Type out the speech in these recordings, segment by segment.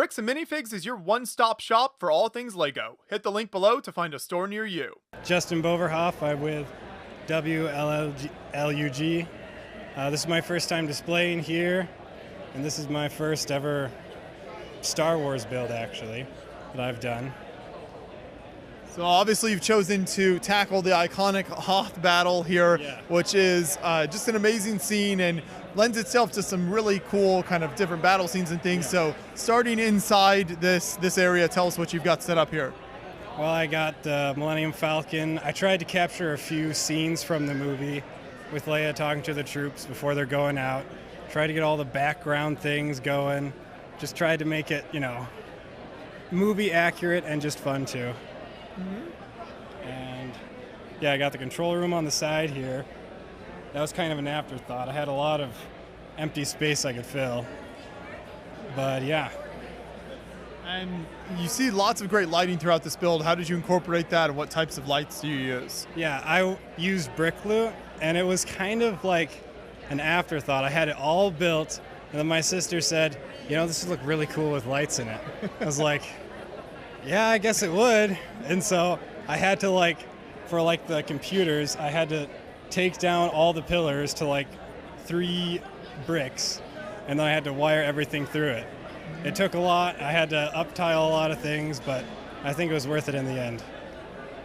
Bricks and Minifigs is your one-stop shop for all things LEGO. Hit the link below to find a store near you. Justin Boverhoff, I'm with WLUG. This is my first time displaying here, and this is my first ever Star Wars build, actually, that I've done. So obviously you've chosen to tackle the iconic Hoth battle here, which is just an amazing scene and lends itself to some really cool kind of different battle scenes and things. So starting inside this area, tell us what you've got set up here. Well, I got the Millennium Falcon. I tried to capture a few scenes from the movie with Leia talking to the troops before they're going out. Tried to get all the background things going. Just tried to make it, you know, movie accurate and just fun too. And yeah, I got the control room on the side here. That was kind of an afterthought. I had a lot of empty space I could fill. But yeah. And you see lots of great lighting throughout this build. How did you incorporate that, and what types of lights do you use? Yeah, I used brick loot, and it was kind of like an afterthought. I had it all built, and then my sister said, you know, this would look really cool with lights in it. I was like, yeah, I guess it would. And so I had to, for the computers, I had to take down all the pillars to 3 bricks, and then I had to wire everything through it. It took a lot. I had to up-tile a lot of things, but I think it was worth it in the end.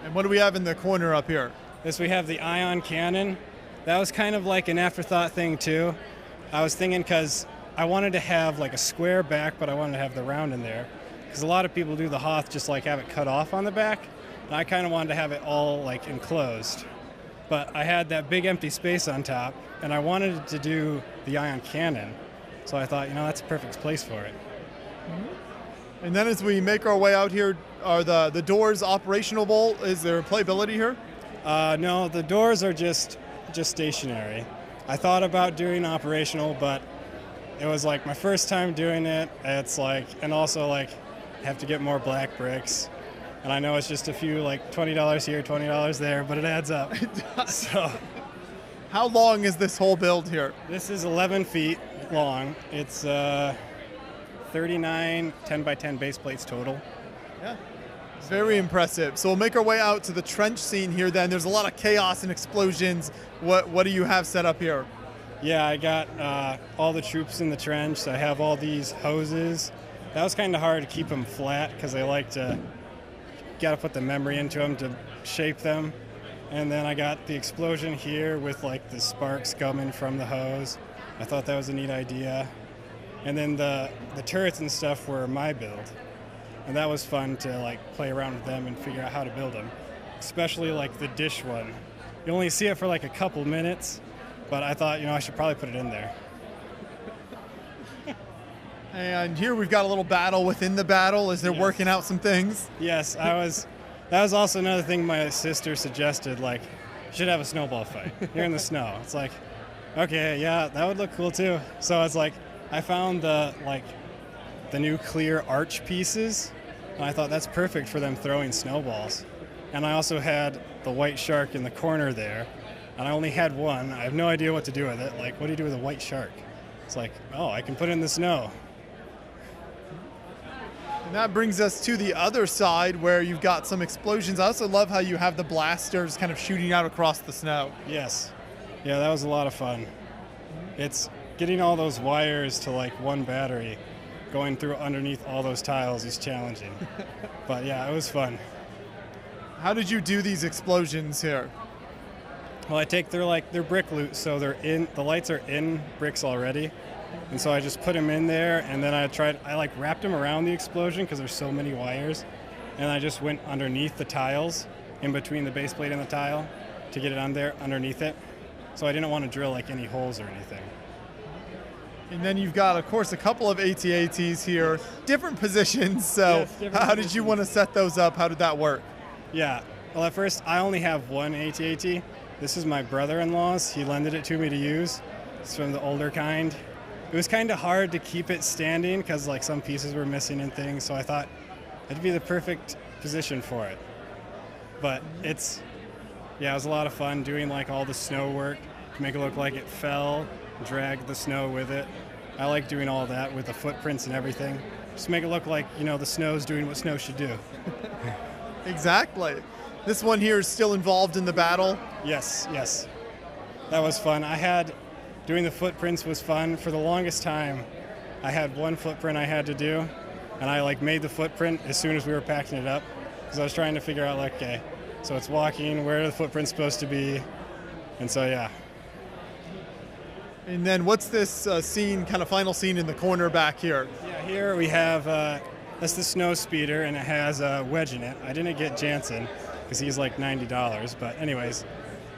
And what do we have in the corner up here? We have the ion cannon. That was kind of like an afterthought thing too. I was thinking because I wanted to have a square back, but I wanted to have the round in there. Because a lot of people do the Hoth just have it cut off on the back, and I kind of wanted to have it all enclosed. But I had that big empty space on top, and I wanted to do the ion cannon. So I thought, you know, that's a perfect place for it. And then as we make our way out here, are the doors operational? Is there playability here? No, the doors are just stationary. I thought about doing operational, but it was my first time doing it. It's and also have to get more black bricks. And I know it's just a few $20 here, $20 there, but it adds up. So, how long is this whole build here? This is 11 feet long. It's 39 10 by 10 base plates total. Yeah. Very impressive. So we'll make our way out to the trench scene here then. There's a lot of chaos and explosions. What do you have set up here? Yeah, I got all the troops in the trench. So I have all these hoses. That was kind of hard to keep them flat because they got to put the memory into them to shape them. And then I got the explosion here with the sparks coming from the hose. I thought that was a neat idea. And then the turrets and stuff were my build. And that was fun to play around with them and figure out how to build them. Especially the dish one. You only see it for a couple minutes, but I thought, you know, I should probably put it in there. And here we've got a little battle within the battle as they're working out some things. Yes, that was also another thing my sister suggested, you should have a snowball fight. You're in the snow. It's okay, yeah, that would look cool too. So it's I found the new clear arch pieces, and I thought that's perfect for them throwing snowballs. And I also had the white shark in the corner there, and I only had one. I have no idea what to do with it. What do you do with a white shark? It's oh, I can put it in the snow. And that brings us to the other side where you've got some explosions. I also love how you have the blasters kind of shooting out across the snow. Yes. Yeah, that was a lot of fun. It's getting all those wires to one battery, going through underneath all those tiles is challenging. But yeah, it was fun. How did you do these explosions here? Well, I take their brick loot, so the lights are in bricks already. And so I just put them in there, and then I wrapped them around the explosion because there's so many wires. And I just went underneath the tiles, in between the base plate and the tile, to get it on there underneath it. So I didn't want to drill any holes or anything. And then you've got, of course, a couple of AT-ATs here, different positions. So yes, how did you want to set those up? How did that work? Yeah. Well, at first, I only have one AT-AT. This is my brother-in-law's. He lended it to me to use. It's from the older kind. It was kind of hard to keep it standing because some pieces were missing and things, so I thought it'd be the perfect position for it. But it was a lot of fun doing all the snow work to make it look like it fell, drag the snow with it. I like doing all that with the footprints and everything. Just make it look like, you know, the snow's doing what snow should do. Exactly. This one here is still involved in the battle. Yes, yes. That was fun. Doing the footprints was fun. For the longest time, I had one footprint I had to do, and I like made the footprint as soon as we were packing it up, because I was trying to figure out, like, okay, so it's walking, where are the footprints supposed to be? And so, yeah. And then what's this scene, kind of final scene in the corner back here? Yeah, here we have, that's the snow speeder, and it has a wedge in it. I didn't get Jansen, because he's like $90, but anyways.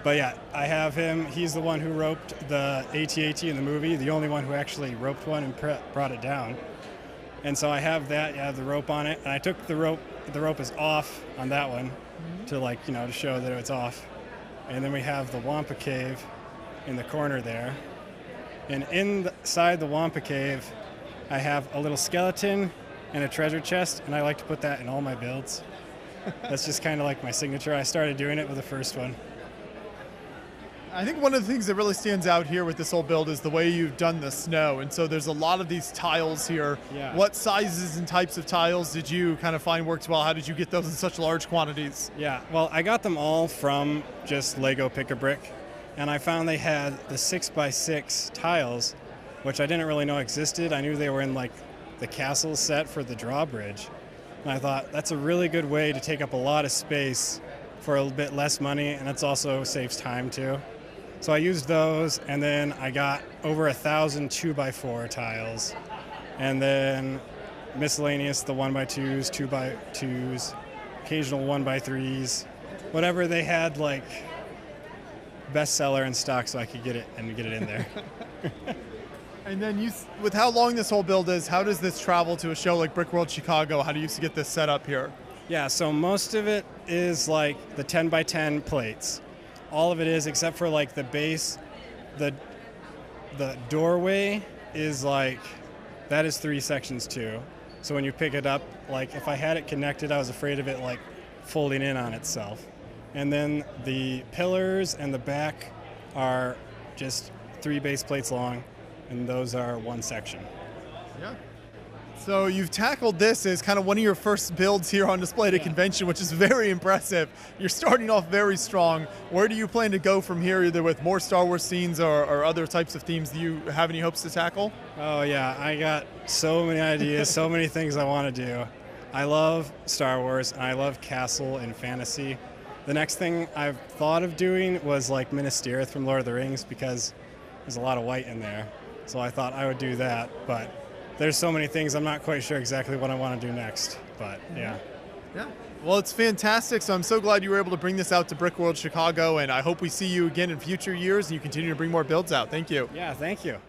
But yeah, I have him. He's the one who roped the AT-AT in the movie, the only one who actually roped one and brought it down. And so I have that, yeah, the rope on it, and I took the rope is off on that one to, like, you know, to show that it's off. And then we have the Wampa Cave in the corner there. And inside the Wampa Cave, I have a little skeleton and a treasure chest, and I like to put that in all my builds. That's just kind of like my signature. I started doing it with the first one. I think one of the things that really stands out here with this whole build is the way you've done the snow. And so there's a lot of these tiles here. Yeah. What sizes and types of tiles did you kind of find worked well? How did you get those in such large quantities? Yeah, well, I got them all from just Lego Pick-a-Brick. And I found they had the 6x6 tiles, which I didn't really know existed. I knew they were in, like, the castle set for the drawbridge. And I thought, that's a really good way to take up a lot of space for a bit less money, and it also saves time too. So I used those, and then I got over 1,000 2x4 tiles, and then miscellaneous, the 1x2s, 2x2s, occasional 1x3s, whatever they had, like, bestseller in stock, so I could get it in there. And then with how long this whole build is, how does this travel to a show like Brick World Chicago? How do you get this set up here? Yeah, so most of it is like the 10x10 plates. All of it is, except for like the base, the doorway is like, that is 3 sections too. So when you pick it up, like if I had it connected, I was afraid of it like folding in on itself. And then the pillars and the back are just 3 base plates long, and those are 1 section. Yeah. So you've tackled this as kind of one of your first builds here on display at a convention, which is very impressive. You're starting off very strong. Where do you plan to go from here, either with more Star Wars scenes or other types of themes? Do you have any hopes to tackle? Oh yeah, I got so many ideas, so many things I want to do. I love Star Wars, and I love castle and fantasy. The next thing I've thought of doing was like Minas Tirith from Lord of the Rings, because there's a lot of white in there. So I thought I would do that, but there's so many things, I'm not quite sure exactly what I want to do next, but yeah. Yeah. Well, it's fantastic. So I'm so glad you were able to bring this out to Brick World Chicago, and I hope we see you again in future years and you continue to bring more builds out. Thank you. Yeah, thank you.